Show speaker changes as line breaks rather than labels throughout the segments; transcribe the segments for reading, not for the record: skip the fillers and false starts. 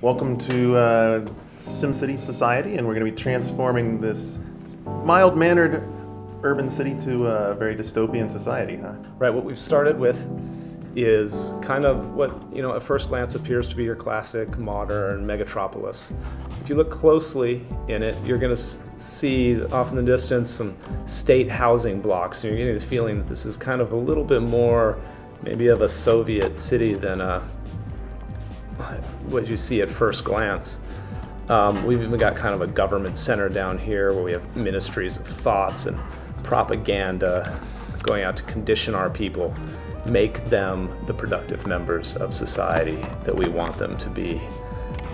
Welcome to SimCity society, and we're going to be transforming this mild-mannered urban city to a very dystopian society.
Right, what we've started with is kind of what, at first glance appears to be your classic modern megatropolis. If you look closely in it, you're going to see off in the distance some state housing blocks. You're getting the feeling that this is kind of a little bit more maybe of a Soviet city than what you see at first glance. We've even got kind of a government center down here where we have ministries of thoughts and propaganda going out to condition our people, make them the productive members of society that we want them to be.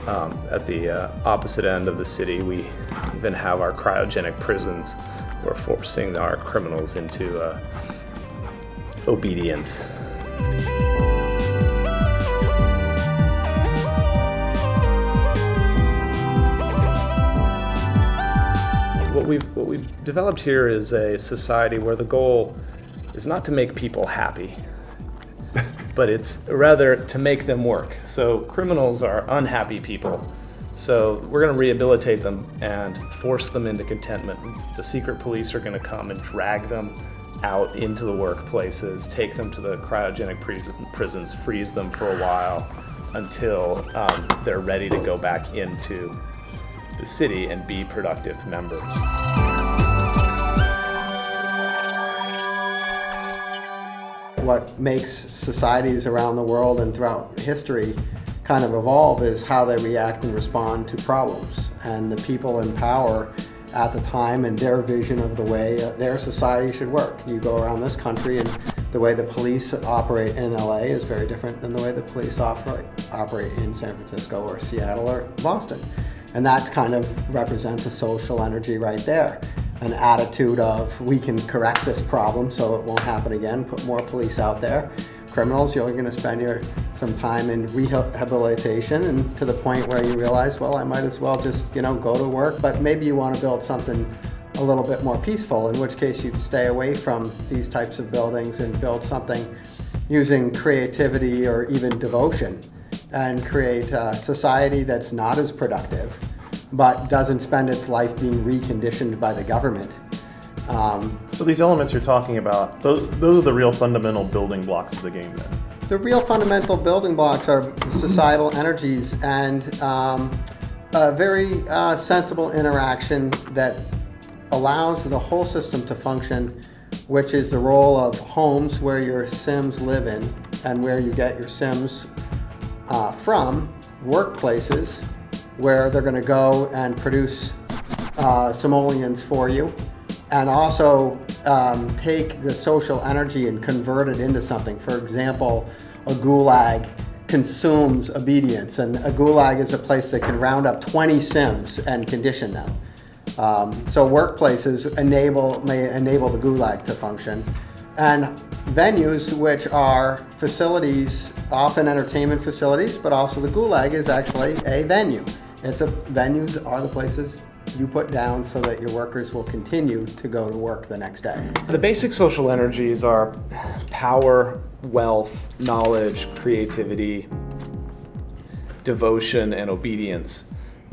At the opposite end of the city, we even have our cryogenic prisons. We're forcing our criminals into obedience. What we've developed here is a society where the goal is not to make people happy, but it's rather to make them work. So criminals are unhappy people. So we're going to rehabilitate them and force them into contentment. The secret police are going to come and drag them out into the workplaces, take them to the cryogenic prisons, freeze them for a while until they're ready to go back into the city and be productive members.
What makes societies around the world and throughout history kind of evolve is how they react and respond to problems. And the people in power at the time and their vision of the way their society should work. You go around this country and the way the police operate in LA is very different than the way the police operate in San Francisco or Seattle or Boston. And that kind of represents a social energy right there. An attitude of, we can correct this problem so it won't happen again, put more police out there. Criminals, you're going to spend some time in rehabilitation, and to the point where you realize, well, I might as well just, go to work. But maybe you want to build something a little bit more peaceful, in which case you'd stay away from these types of buildings and build something using creativity or even devotion, and create a society that's not as productive, but doesn't spend its life being reconditioned by the government.
So these elements you're talking about, those are the real fundamental building blocks of the game then?
The real fundamental building blocks are societal energies and a very sensible interaction that allows the whole system to function, which is the role of homes where your Sims live in and where you get your Sims from, workplaces where they're going to go and produce simoleons for you, and also take the social energy and convert it into something. For example, a gulag consumes obedience, and a gulag is a place that can round up 20 Sims and condition them. So workplaces may enable the gulag to function. And venues, which are facilities, often entertainment facilities, but also the gulag is actually a venue. Venues are the places you put down so that your workers will continue to go to work the next day.
The basic social energies are power, wealth, knowledge, creativity, devotion, and obedience.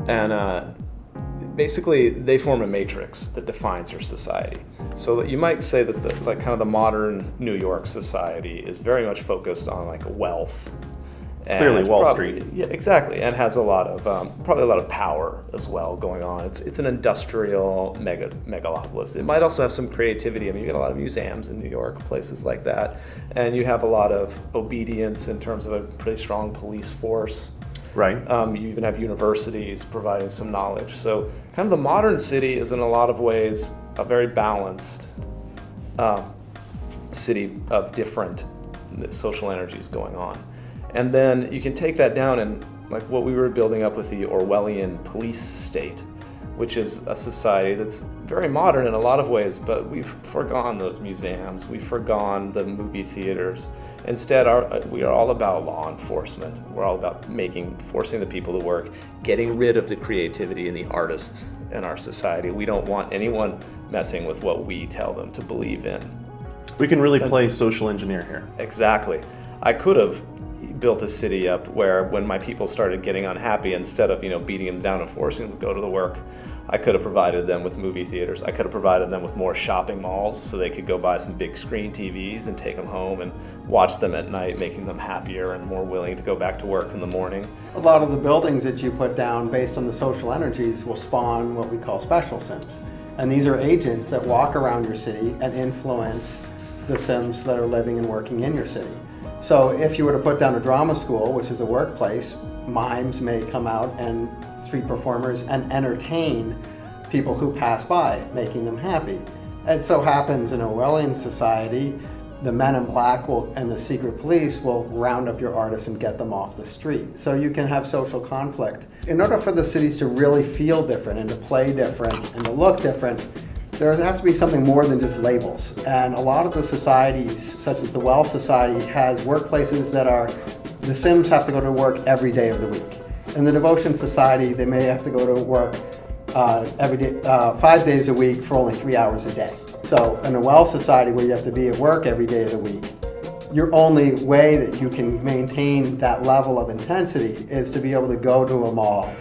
And basically, they form a matrix that defines your society. So that you might say that the modern New York society is very much focused on wealth.
Clearly Wall Street.
Yeah, exactly, and has a lot of probably a lot of power as well going on. It's an industrial megalopolis. It might also have some creativity. I mean, you get a lot of museums in New York, places like that, and you have a lot of obedience in terms of a pretty strong police force.
Right.
You even have universities providing some knowledge. So kind of the modern city is in a lot of ways a very balanced city of different social energies going on. And then you can take that down and like what we were building up with the Orwellian police state. which is a society that's very modern in a lot of ways, but we've forgone those museums, we've forgone the movie theaters. Instead, we are all about law enforcement. We're all about forcing the people to work, getting rid of the creativity and the artists in our society. We don't want anyone messing with what we tell them to believe in.
We can really play social engineer here.
Exactly. I could have built a city up where when my people started getting unhappy, instead of beating them down and forcing them to go to the work, I could have provided them with movie theaters. I could have provided them with more shopping malls so they could go buy some big screen TVs and take them home and watch them at night, making them happier and more willing to go back to work in the morning.
A lot of the buildings that you put down based on the social energies will spawn what we call special Sims. And these are agents that walk around your city and influence the Sims that are living and working in your city. So if you were to put down a drama school, which is a workplace, mimes may come out and street performers and entertain people who pass by, making them happy. It so happens in Orwellian society, the men in black and the secret police will round up your artists and get them off the street. So you can have social conflict. In order for the cities to really feel different and to play different and to look different, there has to be something more than just labels. And a lot of the societies, such as the Well Society, has workplaces that the Sims have to go to work every day of the week. In the Devotion Society, they may have to go to work every day, 5 days a week for only 3 hours a day. So in a Well Society where you have to be at work every day of the week, your only way that you can maintain that level of intensity is to be able to go to a mall,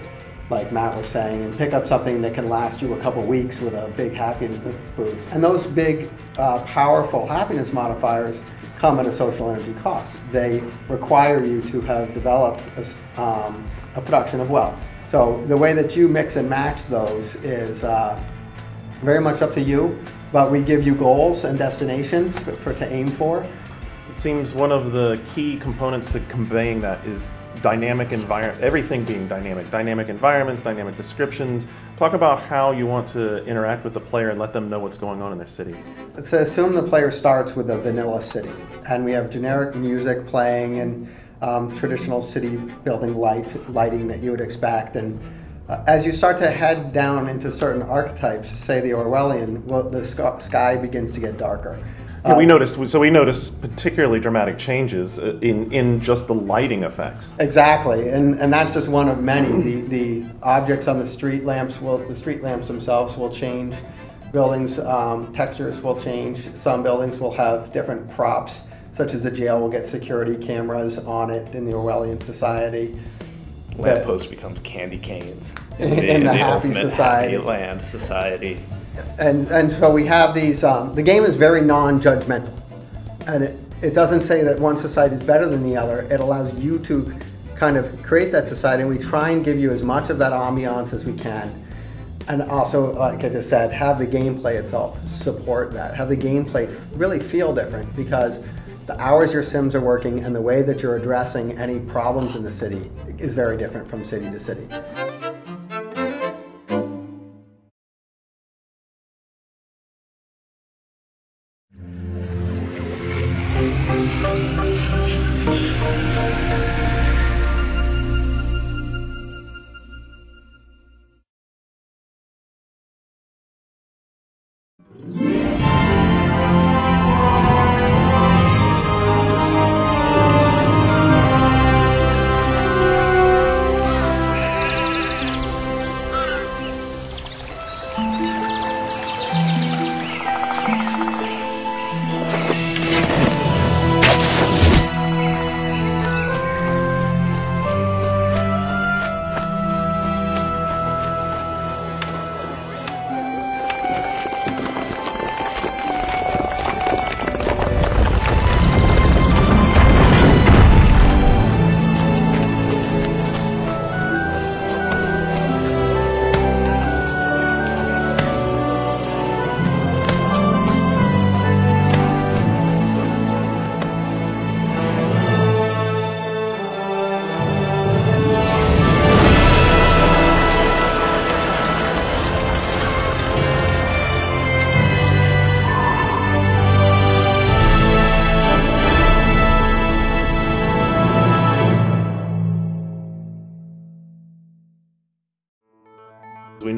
like Matt was saying, and pick up something that can last you a couple weeks with a big happiness boost. And those big, powerful happiness modifiers come at a social energy cost. They require you to have developed a production of wealth. So the way that you mix and match those is very much up to you, but we give you goals and destinations to aim for.
It seems one of the key components to conveying that is dynamic environment, everything being dynamic environments, dynamic descriptions. Talk about how you want to interact with the player and let them know what's going on in their city.
Let's assume the player starts with a vanilla city, and we have generic music playing and traditional city building lighting that you would expect. And as you start to head down into certain archetypes, say the Orwellian, well, the sky begins to get darker.
Yeah, we noticed particularly dramatic changes in just the lighting effects.
Exactly, and that's just one of many. The objects on the street lamps themselves will change. Buildings, textures will change. Some buildings will have different props, such as the jail will get security cameras on it in the Orwellian society.
Lamppost becomes candy canes
in the happy
ultimate
society.
Happy land society.
And so we have these, the game is very non-judgmental. And it doesn't say that one society is better than the other. It allows you to kind of create that society, and we try and give you as much of that ambiance as we can. And also, like I just said, have the gameplay itself support that. Have the gameplay really feel different, because the hours your Sims are working and the way that you're addressing any problems in the city is very different from city to city.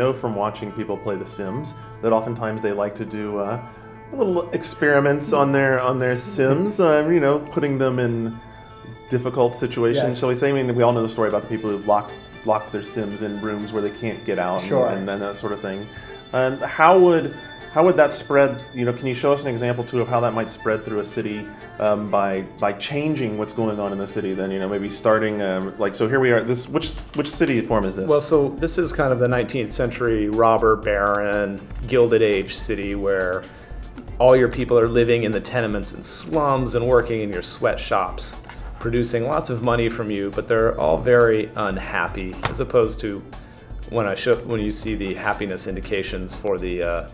know from watching people play The Sims that oftentimes they like to do little experiments on their Sims, you know, putting them in difficult situations,
Yes.
shall we say. I mean, we all know the story about the people who've locked their Sims in rooms where they can't get out,
Sure.
and then that sort of thing. How would that spread? You know, can you show us an example too of how that might spread through a city by changing what's going on in the city? Then, you know, maybe starting like, so here we are. This which city form is this?
Well, so this is kind of the 19th century robber baron, Gilded Age city where all your people are living in the tenements and slums and working in your sweatshops, producing lots of money from you, but they're all very unhappy, as opposed to when you see the happiness indications for the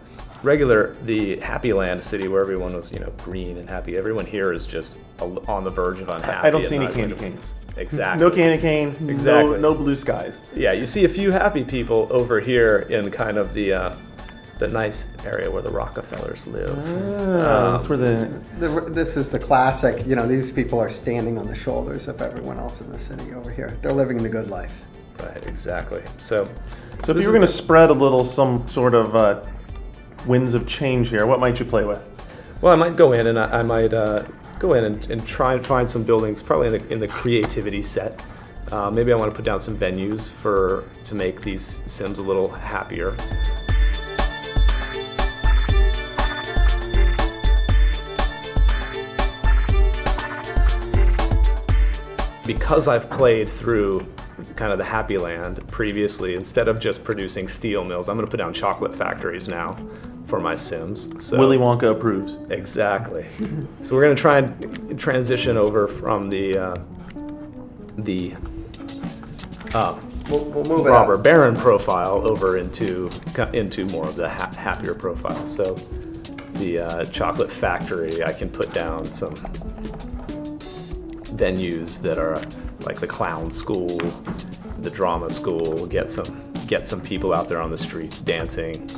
Happy Land city where everyone was, you know, green and happy. Everyone here is just on the verge of unhappy.
I don't see any candy canes.
Exactly.
No candy canes.
Exactly.
No blue skies.
Yeah, you see a few happy people over here in kind of the nice area where the Rockefellers live.
That's where
This is the classic, you know, these people are standing on the shoulders of everyone else in the city over here. They're living the good life.
Right, exactly. So
if you were going to spread a little, some sort of winds of change here, what might you play with?
Well, I might go in and I might go in and try and find some buildings, probably in the creativity set. Maybe I want to put down some venues to make these Sims a little happier. Because I've played through kind of the Happy Land previously, instead of just producing steel mills, I'm going to put down chocolate factories now for my Sims. So,
Willy Wonka approves.
Exactly. So we're going to try and transition over from the
We'll move
robber baron profile over into more of the happier profile. So the chocolate factory, I can put down some venues that are like the clown school, the drama school, get some people out there on the streets dancing,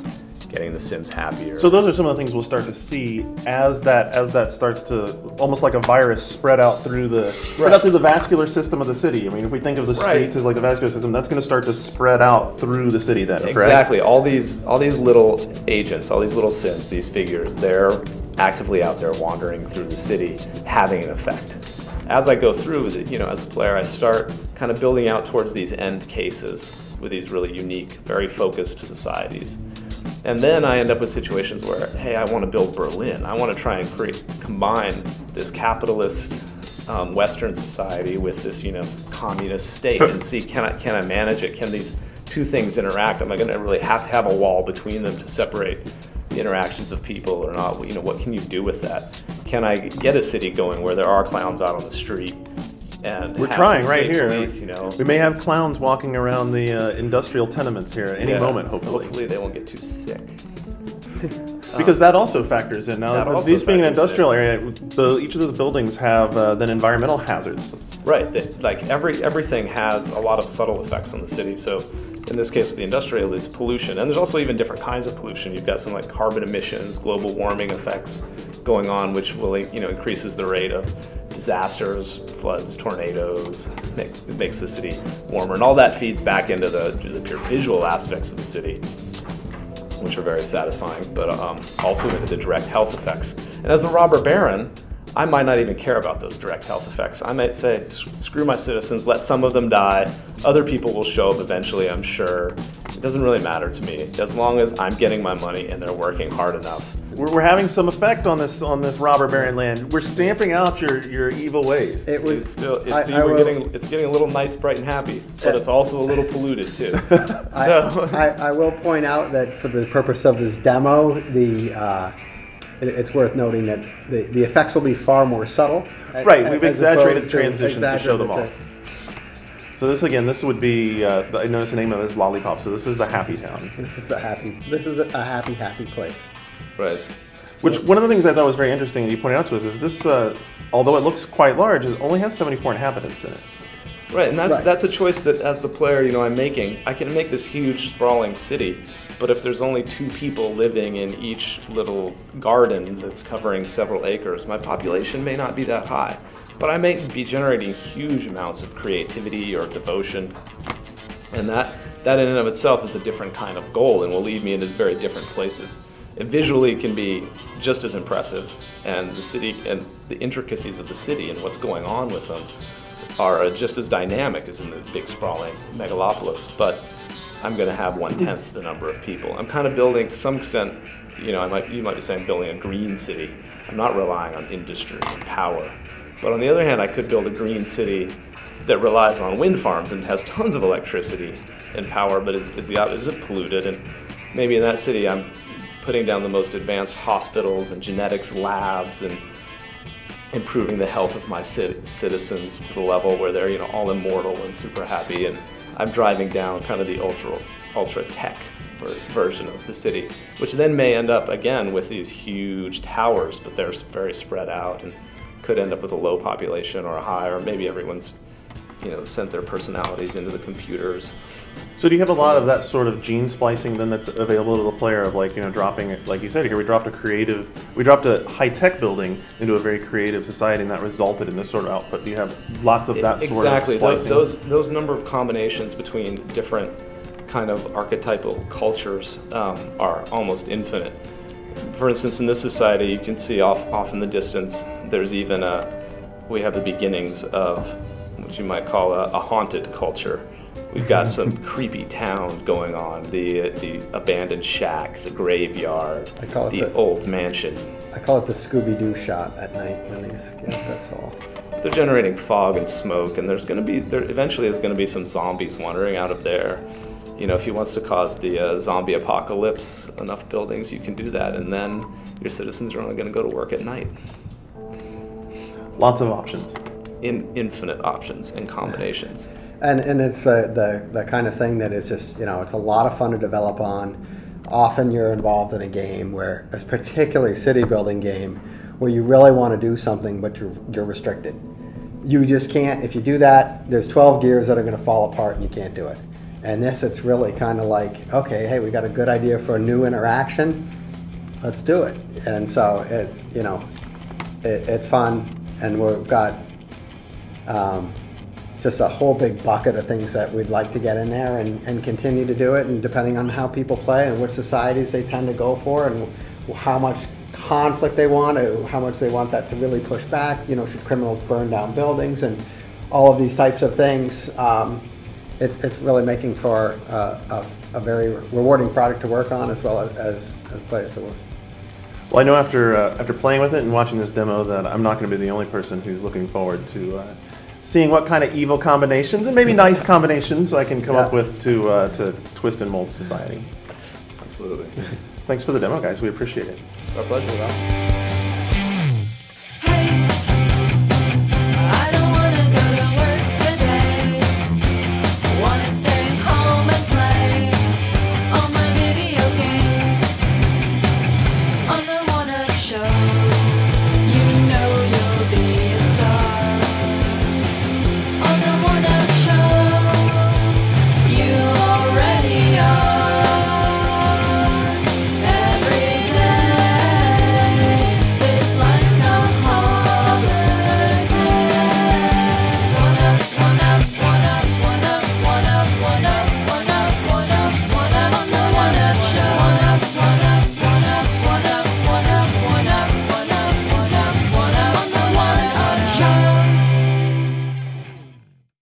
getting the Sims happier.
So those are some of the things we'll start to see as that starts to, almost like a virus, spread out through the vascular system of the city. I mean, if we think of the streets as like the vascular system, that's going to start to spread out through the city then,
Exactly.
Correct?
All these little agents, all these little Sims, these figures, they're actively out there wandering through the city, having an effect. As I go through, you know, as a player, I start kind of building out towards these end cases with these really unique, very focused societies. And then I end up with situations where, hey, I want to build Berlin. I want to try and combine this capitalist Western society with this, you know, communist state and see, can I manage it? Can these two things interact? Am I going to really have to have a wall between them to separate the interactions of people or not? You know, what can you do with that? Can I get a city going where there are clowns out on the street? And
we're trying right here.
Police, you know.
We may have clowns walking around the industrial tenements here at any moment, hopefully.
Hopefully they won't get too sick.
Because that also factors in. Now, these being an industrial area, each of those buildings have then environmental hazards.
Right. Like everything has a lot of subtle effects on the city. So in this case with the industrial, it's pollution. And there's also even different kinds of pollution. You've got some like carbon emissions, global warming effects going on, which will, you know, increases the rate of disasters, floods, tornadoes. It makes the city warmer. And all that feeds back into the pure visual aspects of the city, which are very satisfying, but also into the direct health effects. And as the robber baron, I might not even care about those direct health effects. I might say, screw my citizens, let some of them die. Other people will show up eventually, I'm sure. It doesn't really matter to me, as long as I'm getting my money and they're working hard enough.
We're having some effect on this robber baron land. We're stamping out your evil ways.
It's getting a little nice, bright, and happy, but it's also a little polluted too. So
I will point out that for the purpose of this demo, it's worth noting that the effects will be far more subtle.
Right, we've exaggerated the transitions to show them off. So this would be, I noticed the name of it is Lollipop, so this is the Happy Town.
This is a happy place.
Right.
Which, one of the things I thought was very interesting and you pointed out to us is this, although it looks quite large, it only has 74 inhabitants in it.
Right, and that's a choice that as the player, you know, I'm making. I can make this huge sprawling city, but if there's only 2 people living in each little garden that's covering several acres, my population may not be that high. But I may be generating huge amounts of creativity or devotion, and that that in and of itself is a different kind of goal and will lead me into very different places. It visually can be just as impressive, and the city and the intricacies of the city and what's going on with them are just as dynamic as in the big sprawling megalopolis, but I'm going to have 1/10 the number of people. I'm kind of building, to some extent, you might be saying building a green city. I'm not relying on industry and power. But on the other hand, I could build a green city that relies on wind farms and has tons of electricity and power, but isn't polluted. And maybe in that city, I'm putting down the most advanced hospitals and genetics labs and improving the health of my citizens to the level where they're all immortal and super happy. And I'm driving down kind of the ultra tech version of the city, which then may end up again with these huge towers, but they're very spread out and could end up with a low population or a high, or maybe everyone's sent their personalities into the computers.
So do you have a lot of that sort of gene splicing then that's available to the player of dropping it, like you said here, we dropped a high-tech building into a very creative society, and that resulted in this sort of output. Do you have lots of that sort of splicing?
Exactly. Those number of combinations between different kind of archetypal cultures are almost infinite. For instance, in this society, you can see off in the distance, there's even we have the beginnings of what you might call a haunted culture. We've got some creepy town going on, the abandoned shack, the graveyard, the old mansion.
I call it the Scooby-Doo shot at night when that's all.
They're generating fog and smoke, and eventually there's going to be some zombies wandering out of there. If he wants to cause the zombie apocalypse, enough buildings, you can do that, and then your citizens are only going to go to work at night.
Lots of options.
Infinite options and combinations.
And it's the kind of thing that is just, it's a lot of fun to develop on. Often you're involved in a game where, it's particularly a city building game, where you really want to do something, but you're restricted. You just can't, if you do that, there's 12 gears that are going to fall apart and you can't do it. And this, it's really kind of like, okay, hey, we got a good idea for a new interaction, let's do it. And so it's fun, and we've got just a whole big bucket of things that we'd like to get in there and continue to do it, and depending on how people play and which societies they tend to go for and how much conflict they want, or how much they want that to really push back, should criminals burn down buildings and all of these types of things. It's really making for a very rewarding product to work on, as well as players to work.
Well, I know after playing with it and watching this demo that I'm not going to be the only person who's looking forward to seeing what kind of evil combinations and maybe nice combinations I can come up with to twist and mold society.
Absolutely.
Thanks for the demo, guys. We appreciate it.
Our pleasure, Ralph.